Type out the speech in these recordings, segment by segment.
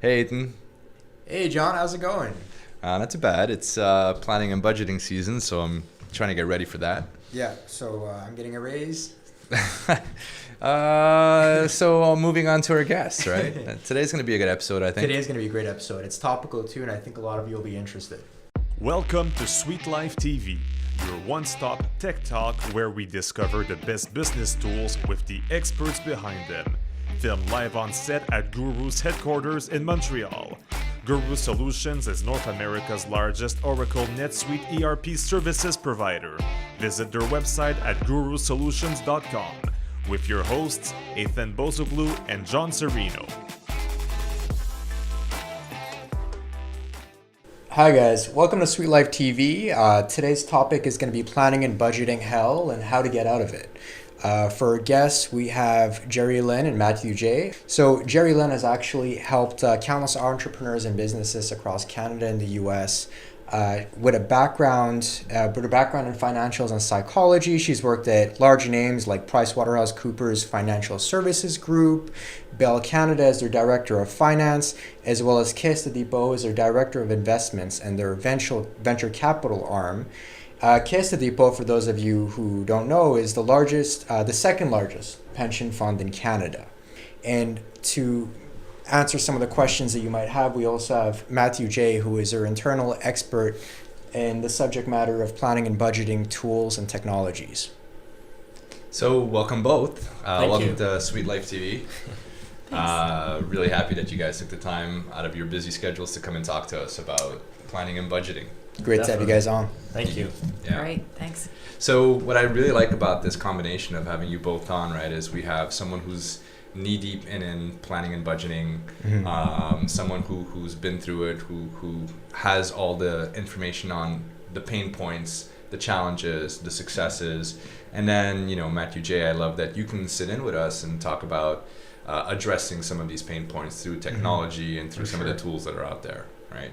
Hey, Ethan. Hey John, how's it going? Not too bad. It's planning and budgeting season, so I'm trying to get ready for that. Yeah, so I'm getting a raise. So moving on to our guests, right? Today's going to be a good episode, I think. Today's going to be a great episode. It's topical too, and I think a lot of you will be interested. Welcome to Sweet Life TV, your one-stop tech talk where we discover the best business tools with the experts behind them. Filmed live on set at Guru's headquarters in Montreal. Guru Solutions is North America's largest Oracle NetSuite ERP services provider. Visit their website at gurusolutions.com with your hosts Ethan Bozoglu and John Serino. Hi guys, welcome to Sweet Life TV. Today's topic is going to be planning and budgeting hell and how to get out of it. For our guests, we have Jerry Lynn and Matthew J. So Jerry Lynn has actually helped countless entrepreneurs and businesses across Canada and the U.S. With a background in financials and psychology. She's worked at large names like PricewaterhouseCoopers Financial Services Group, Bell Canada as their Director of Finance, as well as Caisse de Dépôt as their Director of Investments and their venture capital arm. Caisse de Dépôt, for those of you who don't know, is the second largest pension fund in Canada. And to answer some of the questions that you might have, we also have Matthew J., who is our internal expert in the subject matter of planning and budgeting tools and technologies. So welcome both. Welcome you. to Sweet Life TV. Really happy that you guys took the time out of your busy schedules to come and talk to us about planning and budgeting. Great to have you guys on. Thank you. Yeah. Great, thanks. So what I really like about this combination of having you both on, right, is we have someone who's knee deep in planning and budgeting, someone who's been through it, who has all the information on the pain points, the challenges, the successes, and then Matthew J. I love that you can sit in with us and talk about addressing some of these pain points through technology and through some of the tools that are out there, right?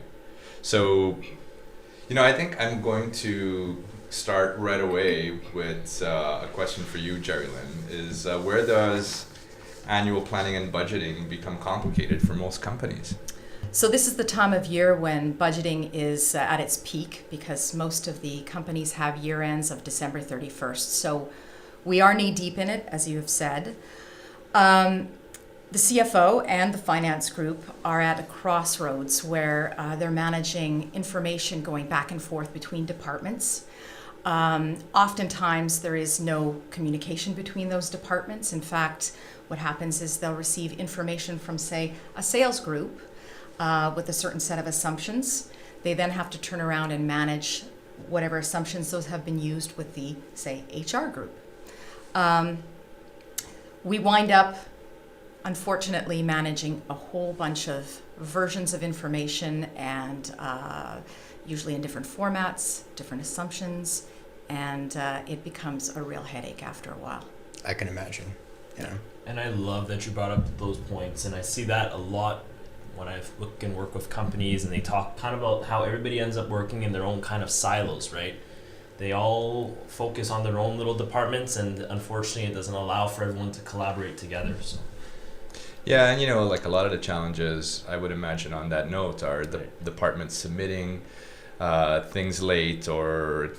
So, I think I'm going to start right away with a question for you, Jerry Lynn, is where does annual planning and budgeting become complicated for most companies? So this is the time of year when budgeting is at its peak because most of the companies have year ends of December 31st. So we are knee deep in it, as you have said. The CFO and the finance group are at a crossroads where they're managing information going back and forth between departments. Oftentimes there is no communication between those departments. In fact, what happens is they'll receive information from, say, a sales group with a certain set of assumptions. They then have to turn around and manage whatever assumptions those have been used with the, say, HR group. We wind up, unfortunately, managing a whole bunch of versions of information and usually in different formats, different assumptions, and it becomes a real headache after a while. I can imagine. Yeah. And I love that you brought up those points, and I see that a lot when I look and work with companies, and they talk kind of about how everybody ends up working in their own kind of silos, right? They all focus on their own little departments, and unfortunately it doesn't allow for everyone to collaborate together. So. Yeah, and like a lot of the challenges I would imagine on that note are the departments submitting things late or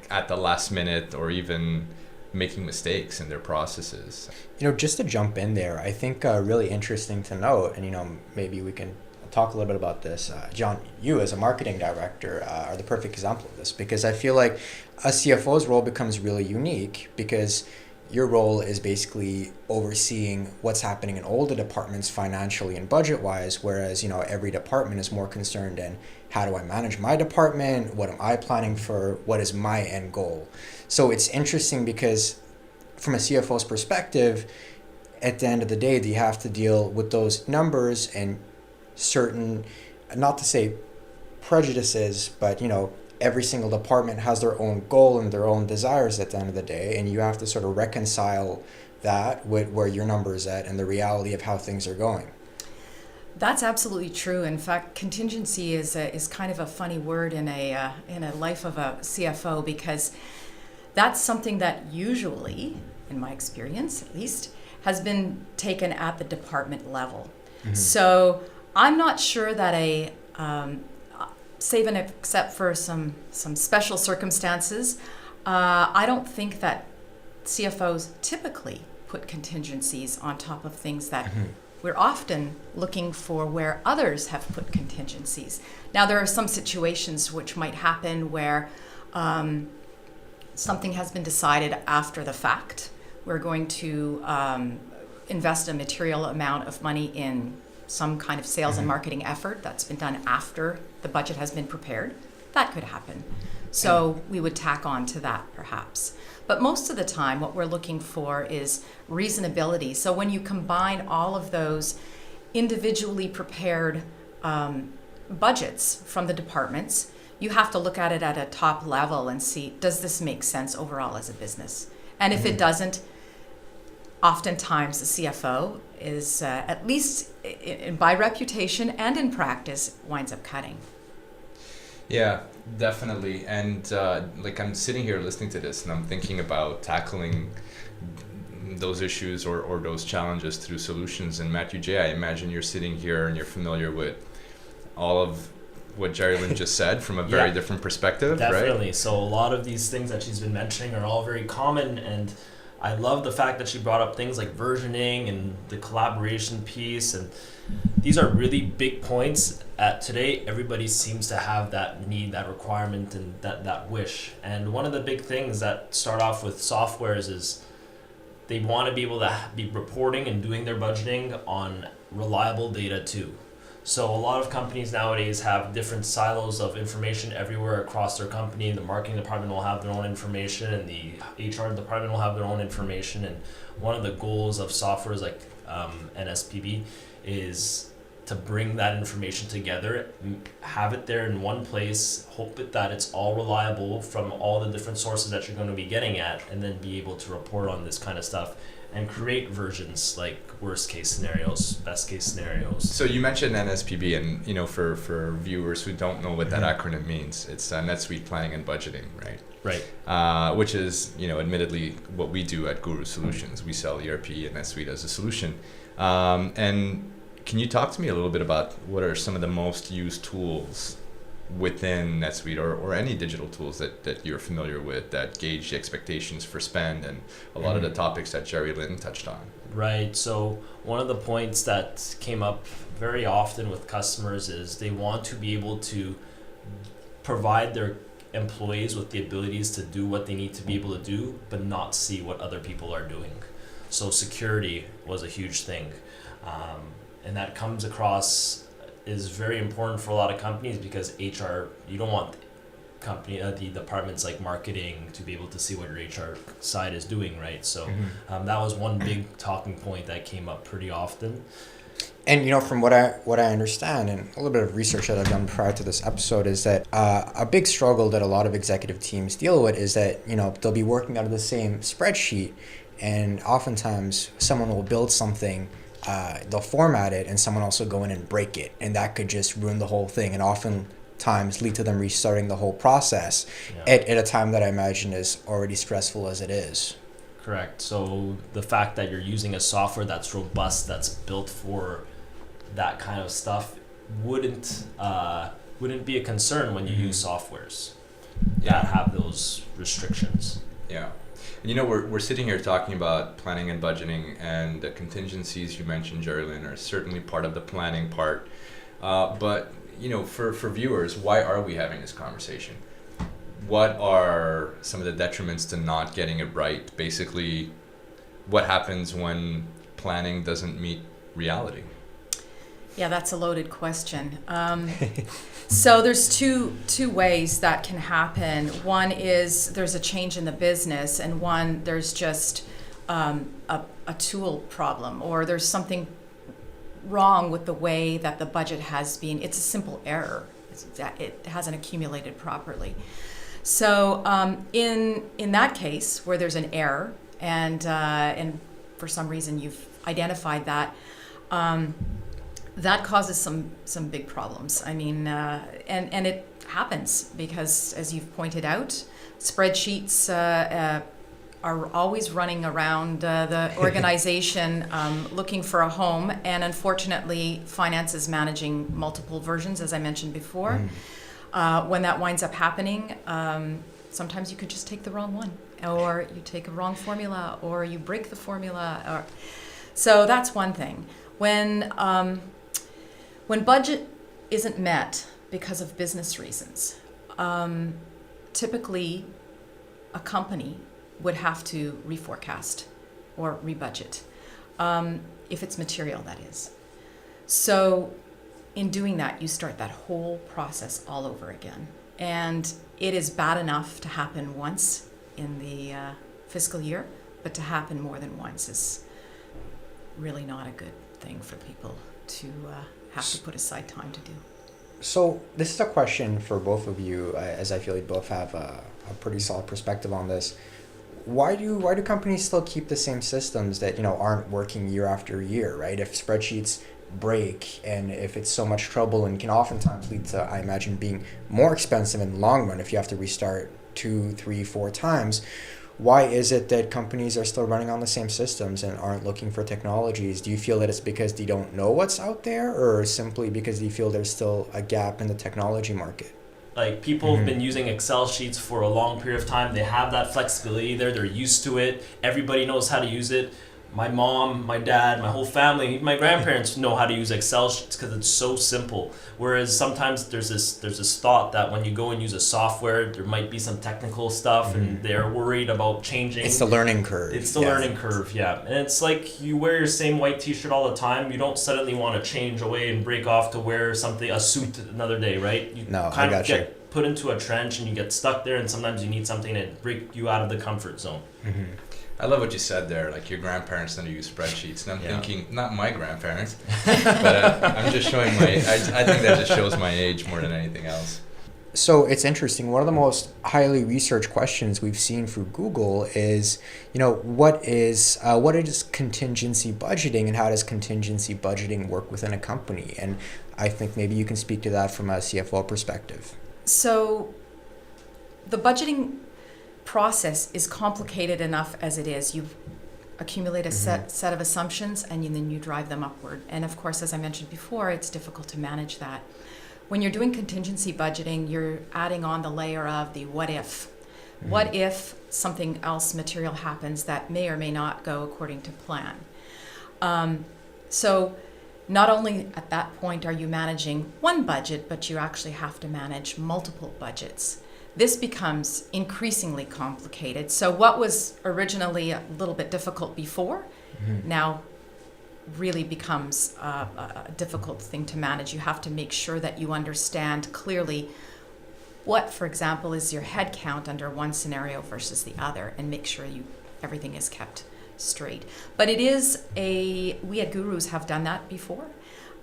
at the last minute or even making mistakes in their processes. Just to jump in there, I think really interesting to note, and maybe we can talk a little bit about this. John, you as a marketing director are the perfect example of this, because I feel like a CFO's role becomes really unique because your role is basically overseeing what's happening in all the departments financially and budget-wise, whereas, every department is more concerned in how do I manage my department, what am I planning for, what is my end goal. So it's interesting because from a CFO's perspective, at the end of the day, you have to deal with those numbers and certain, not to say prejudices, but, every single department has their own goal and their own desires at the end of the day, and you have to sort of reconcile that with where your number is at and the reality of how things are going. That's absolutely true. In fact, contingency is kind of a funny word in a life of a CFO, because that's something that usually, in my experience at least, has been taken at the department level. So I'm not sure that save and except for some special circumstances, I don't think that CFOs typically put contingencies on top of things that we're often looking for where others have put contingencies. Now, there are some situations which might happen where something has been decided after the fact. We're going to invest a material amount of money in some kind of sales and marketing effort that's been done after the budget has been prepared. That could happen. So we would tack on to that perhaps. But most of the time, what we're looking for is reasonability. So when you combine all of those individually prepared budgets from the departments, you have to look at it at a top level and see, does this make sense overall as a business? And if it doesn't, oftentimes the CFO is, at least by reputation and in practice, winds up cutting. Yeah, definitely. And like I'm sitting here listening to this and I'm thinking about tackling those issues or those challenges through solutions. And Matthew J., I imagine you're sitting here and you're familiar with all of what Jerry Lynn just said from a very different perspective, Definitely. right? So a lot of these things that she's been mentioning are all very common, and I love the fact that she brought up things like versioning and the collaboration piece, and these are really big points. Today, everybody seems to have that need, that requirement, and that wish. And one of the big things that start off with softwares is they want to be able to be reporting and doing their budgeting on reliable data too. So a lot of companies nowadays have different silos of information everywhere across their company. The marketing department will have their own information, and the HR department will have their own information. And one of the goals of softwares like NSPB is to bring that information together, have it there in one place, hope that it's all reliable from all the different sources that you're going to be getting at, and then be able to report on this kind of stuff and create versions like worst case scenarios, best case scenarios. So you mentioned NSPB, and you know, for viewers who don't know what that acronym means, it's NetSuite Planning and Budgeting, right? Right. Which is, you know, admittedly what we do at Guru Solutions. We sell ERP and NetSuite as a solution. And can you talk to me a little bit about what are some of the most used tools within NetSuite or any digital tools that you're familiar with that gauge the expectations for spend and a lot of the topics that Jerry Lynn touched on? Right. So one of the points that came up very often with customers is they want to be able to provide their employees with the abilities to do what they need to be able to do, but not see what other people are doing. So security was a huge thing. And that comes across is very important for a lot of companies because HR, you don't want the departments like marketing to be able to see what your HR side is doing, right? So that was one big talking point that came up pretty often. And you know, from what I understand, and a little bit of research that I've done prior to this episode, is that a big struggle that a lot of executive teams deal with is that, you know, they'll be working out of the same spreadsheet, and oftentimes someone will build something, they'll format it, and someone else will go in and break it, and that could just ruin the whole thing, and oftentimes lead to them restarting the whole process at a time that I imagine is already stressful as it is. Correct. So the fact that you're using a software that's robust, that's built for that kind of stuff, wouldn't be a concern when you use softwares that have those restrictions. Yeah. You know, we're sitting here talking about planning and budgeting, and the contingencies you mentioned, Jerry Lynn, are certainly part of the planning part. But, you know, for viewers, why are we having this conversation? What are some of the detriments to not getting it right? Basically, what happens when planning doesn't meet reality? Yeah, that's a loaded question. So there's two ways that can happen. One is there's a change in the business, and one, there's just a tool problem, or there's something wrong with the way that the budget has been. It's a simple error. It hasn't accumulated properly. So in that case, where there's an error, and for some reason you've identified that, that causes some big problems. I mean, and it happens because, as you've pointed out, spreadsheets are always running around the organization looking for a home, and unfortunately, finance is managing multiple versions, as I mentioned before. When that winds up happening, sometimes you could just take the wrong one, or you take a wrong formula, or you break the formula. So that's one thing. When budget isn't met because of business reasons, typically a company would have to reforecast or rebudget, if it's material, that is. So in doing that, you start that whole process all over again. And it is bad enough to happen once in the fiscal year, but to happen more than once is really not a good thing for people to have to put aside time to do. So this is a question for both of you, as I feel you both have a pretty solid perspective on this. Why do companies still keep the same systems that aren't working year after year, right? If spreadsheets break and if it's so much trouble and can oftentimes lead to, I imagine, being more expensive in the long run if you have to restart 2, 3, 4 times, why is it that companies are still running on the same systems and aren't looking for technologies? Do you feel that it's because they don't know what's out there, or simply because you feel there's still a gap in the technology market? Like, people have been using Excel sheets for a long period of time. They have that flexibility there. They're used to it. Everybody knows how to use it. My mom, my dad, my whole family, my grandparents know how to use Excel sheets because it's so simple. Whereas sometimes there's this thought that when you go and use a software, there might be some technical stuff, and they're worried about changing. It's the learning curve. It's the learning curve, yeah. And it's like you wear your same white t-shirt all the time. You don't suddenly want to change away and break off to wear a suit another day, right? You I got you. Get put into a trench and you get stuck there, and sometimes you need something to break you out of the comfort zone. I love what you said there. Like, your grandparents don't use spreadsheets, and I'm thinking, not my grandparents, but I'm just showing I think that just shows my age more than anything else. So it's interesting. One of the most highly researched questions we've seen through Google is, what is contingency budgeting, and how does contingency budgeting work within a company? And I think maybe you can speak to that from a CFO perspective. So the budgeting process is complicated enough as it is. You accumulate a set of assumptions, and then you drive them upward. And of course, as I mentioned before, it's difficult to manage that. When you're doing contingency budgeting, you're adding on the layer of the what if. What if something else material happens that may or may not go according to plan? So not only at that point are you managing one budget, but you actually have to manage multiple budgets. This becomes increasingly complicated. So what was originally a little bit difficult before now really becomes a difficult thing to manage. You have to make sure that you understand clearly what, for example, is your head count under one scenario versus the other, and make sure everything is kept straight. But we at Gurus have done that before,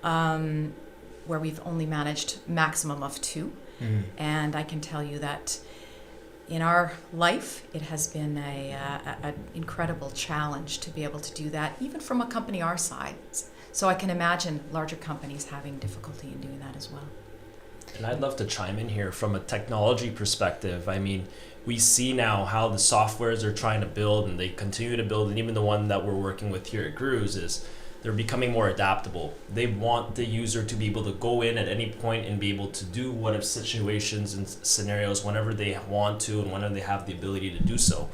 where we've only managed maximum of 2. And I can tell you that in our life, it has been an incredible challenge to be able to do that, even from a company our size. So I can imagine larger companies having difficulty in doing that as well. And I'd love to chime in here from a technology perspective. I mean, we see now how the softwares are trying to build, and they continue to build, and even the one that we're working with here at Gurus is they're becoming more adaptable. They want the user to be able to go in at any point and be able to do what if situations and scenarios whenever they want to and whenever they have the ability to do so.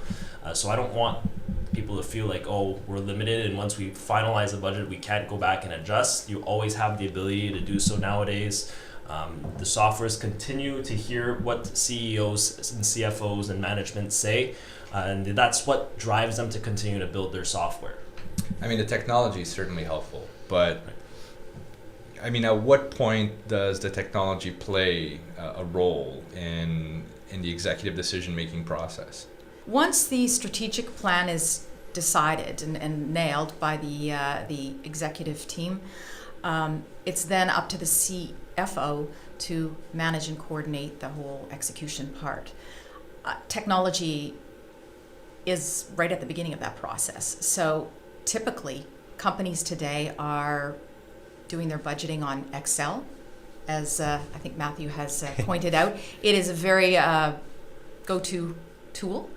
So I don't want people to feel like, oh, we're limited, and once we finalize the budget, we can't go back and adjust. You always have the ability to do so nowadays. The softwares continue to hear what CEOs and CFOs and management say, and that's what drives them to continue to build their software. I mean, the technology is certainly helpful, but I mean, at what point does the technology play a role in the executive decision-making process? Once the strategic plan is decided and nailed by the executive team, it's then up to the CFO to manage and coordinate the whole execution part. Technology is right at the beginning of that process. So typically, companies today are doing their budgeting on Excel, as I think Matthew has pointed out. It is a very go-to tool.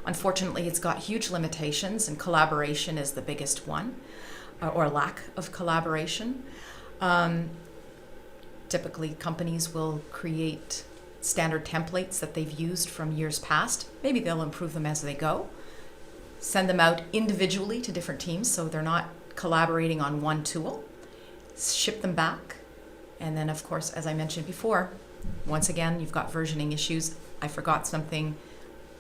Unfortunately, it's got huge limitations, and collaboration is the biggest one, or lack of collaboration. Typically, companies will create standard templates that they've used from years past. Maybe they'll improve them as they go. Send them out individually to different teams so they're not collaborating on one tool. Ship them back. And then, of course, as I mentioned before, once again, you've got versioning issues. I forgot something.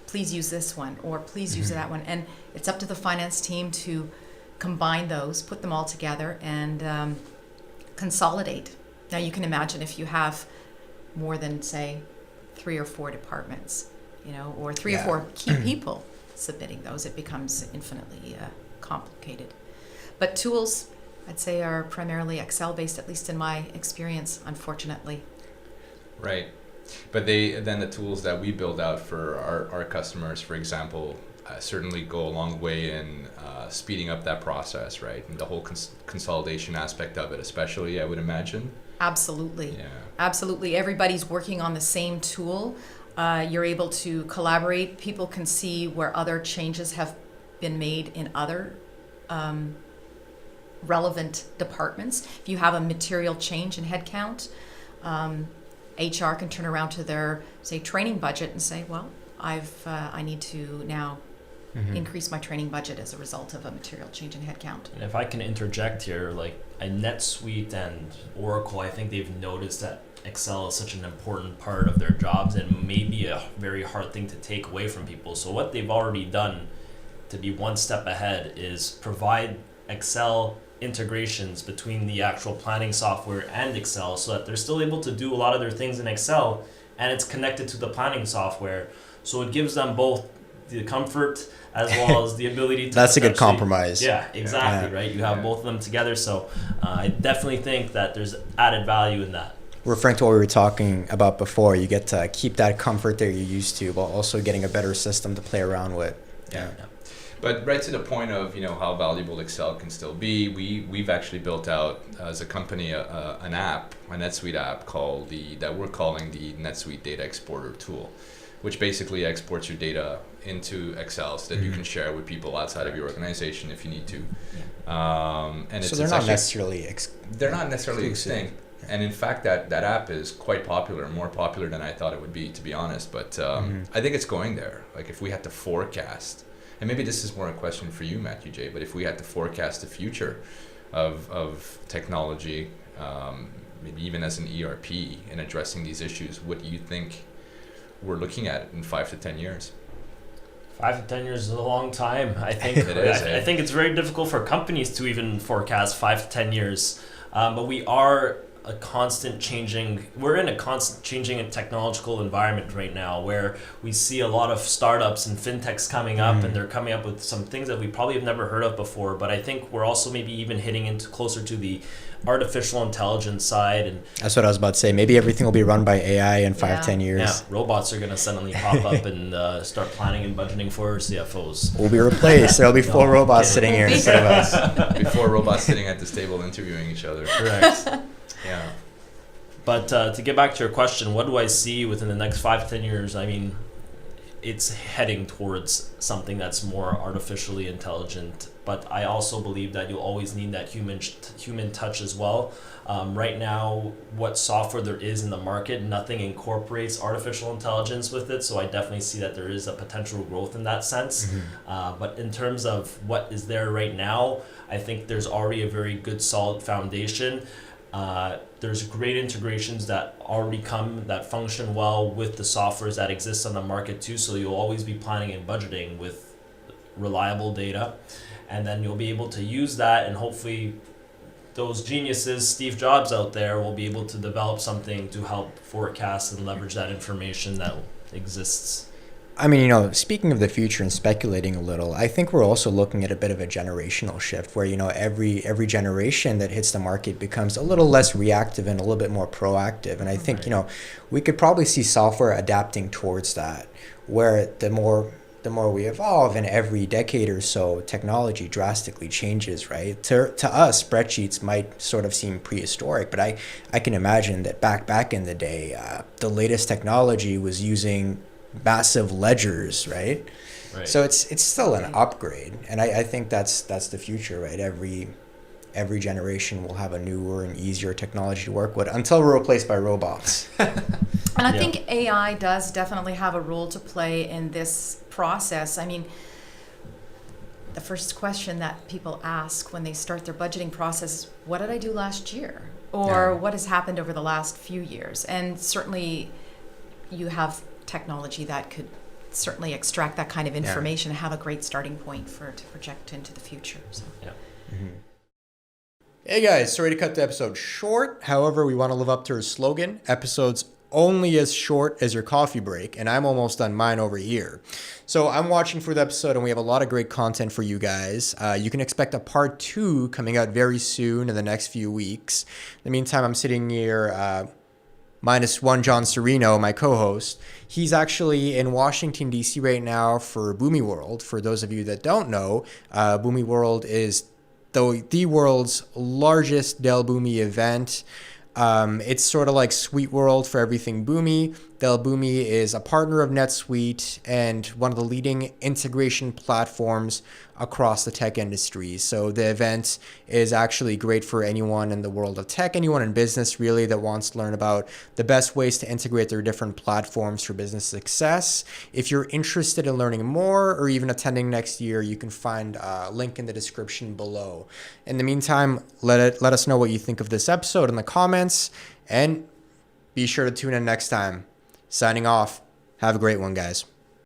Please use this one, or please use that one. And it's up to the finance team to combine those, put them all together, and consolidate. Now, you can imagine if you have more than, say, 3 or 4 departments, or 3 or 4 key people submitting those, it becomes infinitely complicated. But tools, I'd say, are primarily Excel-based, at least in my experience, unfortunately. Right. But then the tools that we build out for our customers, for example, certainly go a long way in speeding up that process, right? And the whole consolidation aspect of it, especially, I would imagine. Absolutely. Yeah. Absolutely. Everybody's working on the same tool. You're able to collaborate. People can see where other changes have been made in other relevant departments. If you have a material change in headcount, HR can turn around to their, say, training budget and say, well, I need to now increase my training budget as a result of a material change in headcount. And if I can interject here, like at NetSuite and Oracle, I think they've noticed that Excel is such an important part of their jobs and maybe a very hard thing to take away from people. So what they've already done to be one step ahead is provide Excel integrations between the actual planning software and Excel so that they're still able to do a lot of their things in Excel and it's connected to the planning software. So it gives them both the comfort as well as the ability to That's a good compromise. Yeah, exactly, Yeah. right? You have both of them together. So I definitely think that there's added value in that. Referring to what we were talking about before, you get to keep that comfort that you're used to while also getting a better system to play around with. Yeah. But right to the point of how valuable Excel can still be, we've actually built out as a company an app, a NetSuite app that we're calling the NetSuite Data Exporter tool, which basically exports your data into Excel so that you can share with people outside of your organization if you need to. And So they're not necessarily extinct. And in fact, that app is quite popular, more popular than I thought it would be, to be honest. But I think it's going there. Like if we had to forecast, and maybe this is more a question for you, Matthew J., but if we had to forecast the future of technology, maybe even as an ERP in addressing these issues, what do you think we're looking at in 5 to 10 years? 5 to 10 years is a long time. I think It is, I think it's very difficult for companies to even forecast 5 to 10 years. But we are we're in a constant changing and technological environment right now where we see a lot of startups and fintechs coming up and they're coming up with some things that we probably have never heard of before. But I think we're also maybe even hitting into closer to the artificial intelligence side. And that's what I was about to say. Maybe everything will be run by AI in 5-10 years. yeah, robots are going to suddenly pop up and start planning and budgeting for CFOs. We'll be replaced. There'll be 4 robots sitting here instead of us. Before robots sitting at this table interviewing each other. Correct. Yeah. But to get back to your question, what do I see within the next 5 to 10 years? I mean, it's heading towards something that's more artificially intelligent. But I also believe that you'll always need that human touch as well. Right now, what software there is in the market, nothing incorporates artificial intelligence with it. So I definitely see that there is a potential growth in that sense. But in terms of what is there right now, I think there's already a very good solid foundation. There's great integrations that already come that function well with the softwares that exist on the market too. So you'll always be planning and budgeting with reliable data, and then you'll be able to use that, and hopefully those geniuses, Steve Jobs out there, will be able to develop something to help forecast and leverage that information that exists. I mean, speaking of the future and speculating a little, I think we're also looking at a bit of a generational shift where, every generation that hits the market becomes a little less reactive and a little bit more proactive. And I think, we could probably see software adapting towards that, where the more we evolve in every decade or so, technology drastically changes, right? To us, spreadsheets might sort of seem prehistoric, but I can imagine that back in the day, the latest technology was using massive ledgers, right? Right. So it's still an upgrade, and I think that's the future, right? Every generation will have a newer and easier technology to work with until we're replaced by robots. And I think AI does definitely have a role to play in this process. I mean, the first question that people ask when they start their budgeting process is, what did I do last year? Or what has happened over the last few years? And certainly you have technology that could certainly extract that kind of information and have a great starting point to project into the future. So. Yeah. Hey guys, sorry to cut the episode short. However, we want to live up to our slogan, episodes only as short as your coffee break, and I'm almost done mine over here. So I'm watching for the episode, and we have a lot of great content for you guys. You can expect a part 2 coming out very soon in the next few weeks. In the meantime, I'm sitting near -1 John Serino, my co-host. He's actually in Washington, D.C. right now for Boomi World. For those of you that don't know, Boomi World is the world's largest Dell Boomi event. It's sort of like Suite World for everything Boomi. Dell Boomi is a partner of NetSuite and one of the leading integration platforms across the tech industry. So the event is actually great for anyone in the world of tech, anyone in business really that wants to learn about the best ways to integrate their different platforms for business success. If you're interested in learning more or even attending next year, you can find a link in the description below. In the meantime, let us know what you think of this episode in the comments, and be sure to tune in next time. Signing off. Have a great one, guys.